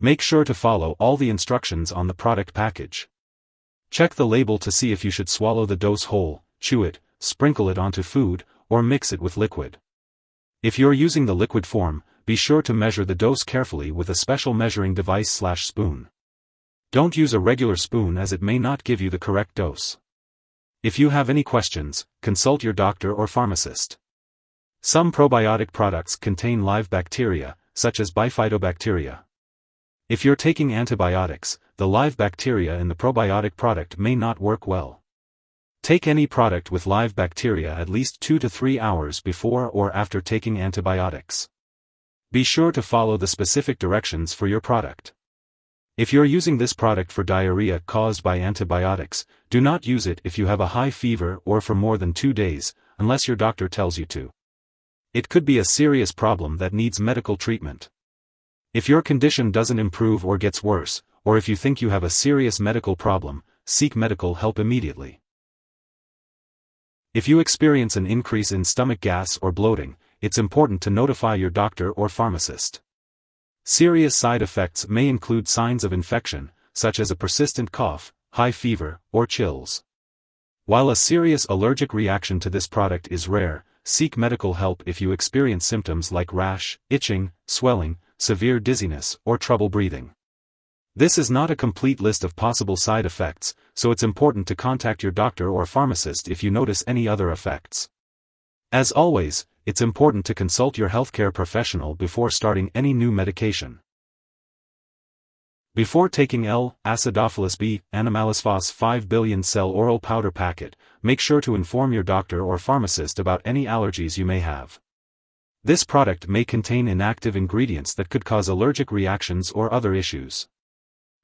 Make sure to follow all the instructions on the product package. Check the label to see if you should swallow the dose whole, chew it, sprinkle it onto food, or mix it with liquid. If you're using the liquid form, be sure to measure the dose carefully with a special measuring device/spoon. Don't use a regular spoon as it may not give you the correct dose. If you have any questions, consult your doctor or pharmacist. Some probiotic products contain live bacteria, such as bifidobacteria. If you're taking antibiotics, the live bacteria in the probiotic product may not work well. Take any product with live bacteria at least 2 to 3 hours before or after taking antibiotics. Be sure to follow the specific directions for your product. If you're using this product for diarrhea caused by antibiotics, do not use it if you have a high fever or for more than 2 days, unless your doctor tells you to. It could be a serious problem that needs medical treatment. If your condition doesn't improve or gets worse, or if you think you have a serious medical problem, seek medical help immediately. If you experience an increase in stomach gas or bloating, it's important to notify your doctor or pharmacist. Serious side effects may include signs of infection, such as a persistent cough, high fever, or chills. While a serious allergic reaction to this product is rare, seek medical help if you experience symptoms like rash, itching, swelling, severe dizziness, or trouble breathing. This is not a complete list of possible side effects, so it's important to contact your doctor or pharmacist if you notice any other effects. As always, it's important to consult your healthcare professional before starting any new medication. Before taking Acidophilus-B, Animalis-Fos 5 billion cell oral powder packet, make sure to inform your doctor or pharmacist about any allergies you may have. This product may contain inactive ingredients that could cause allergic reactions or other issues.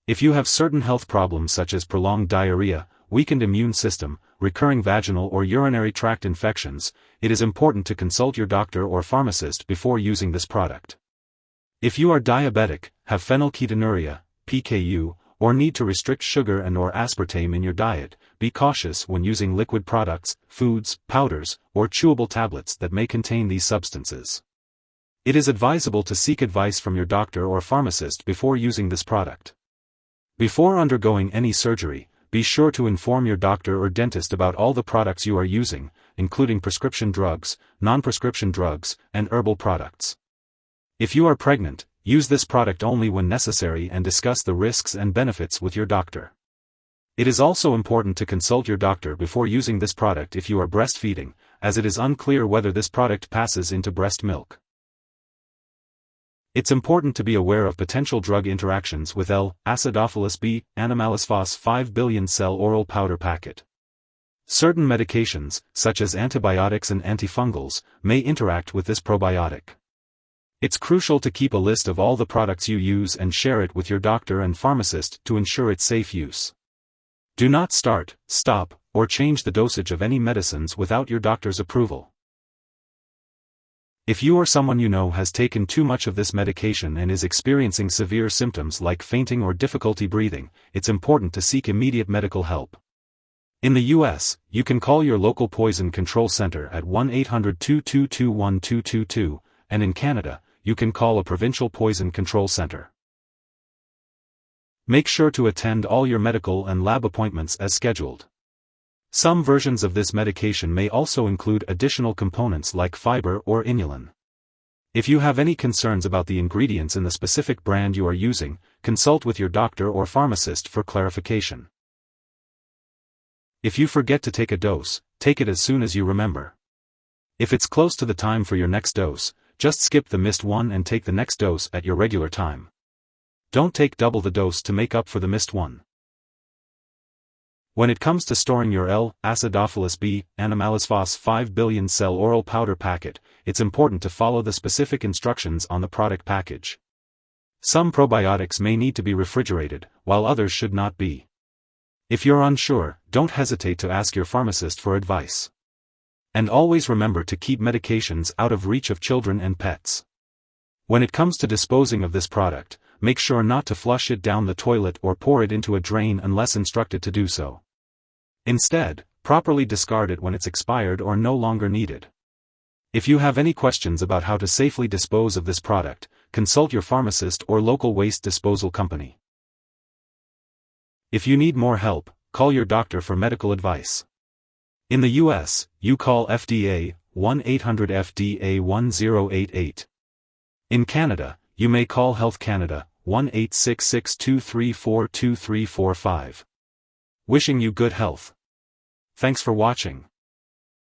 If you have certain health problems such as prolonged diarrhea, weakened immune system, recurring vaginal or urinary tract infections, it is important to consult your doctor or pharmacist before using this product. If you are diabetic, have phenylketonuria, PKU, or need to restrict sugar and/or aspartame in your diet, be cautious when using liquid products, foods, powders, or chewable tablets that may contain these substances. It is advisable to seek advice from your doctor or pharmacist before using this product. Before undergoing any surgery, be sure to inform your doctor or dentist about all the products you are using, including prescription drugs, non-prescription drugs, and herbal products. If you are pregnant, use this product only when necessary and discuss the risks and benefits with your doctor. It is also important to consult your doctor before using this product if you are breastfeeding, as it is unclear whether this product passes into breast milk. It's important to be aware of potential drug interactions with Acidophilus-B, Animalis-Fos 5 billion cell oral powder packet. Certain medications, such as antibiotics and antifungals, may interact with this probiotic. It's crucial to keep a list of all the products you use and share it with your doctor and pharmacist to ensure its safe use. Do not start, stop, or change the dosage of any medicines without your doctor's approval. If you or someone you know has taken too much of this medication and is experiencing severe symptoms like fainting or difficulty breathing, it's important to seek immediate medical help. In the U.S., you can call your local poison control center at 1-800-222-1222, and in Canada, you can call a provincial poison control center. Make sure to attend all your medical and lab appointments as scheduled. Some versions of this medication may also include additional components like fiber or inulin. If you have any concerns about the ingredients in the specific brand you are using, consult with your doctor or pharmacist for clarification. If you forget to take a dose, take it as soon as you remember. If it's close to the time for your next dose, just skip the missed one and take the next dose at your regular time. Don't take double the dose to make up for the missed one. When it comes to storing your Acidophilus-B, Animalis-Fos 5 billion cell oral powder packet, it's important to follow the specific instructions on the product package. Some probiotics may need to be refrigerated, while others should not be. If you're unsure, don't hesitate to ask your pharmacist for advice. And always remember to keep medications out of reach of children and pets. When it comes to disposing of this product, make sure not to flush it down the toilet or pour it into a drain unless instructed to do so. Instead, properly discard it when it's expired or no longer needed. If you have any questions about how to safely dispose of this product, consult your pharmacist or local waste disposal company. If you need more help, call your doctor for medical advice. In the US, you call FDA, 1-800-FDA-1088. In Canada, you may call Health Canada, 1-866-234-2345. Wishing you good health. Thanks for watching.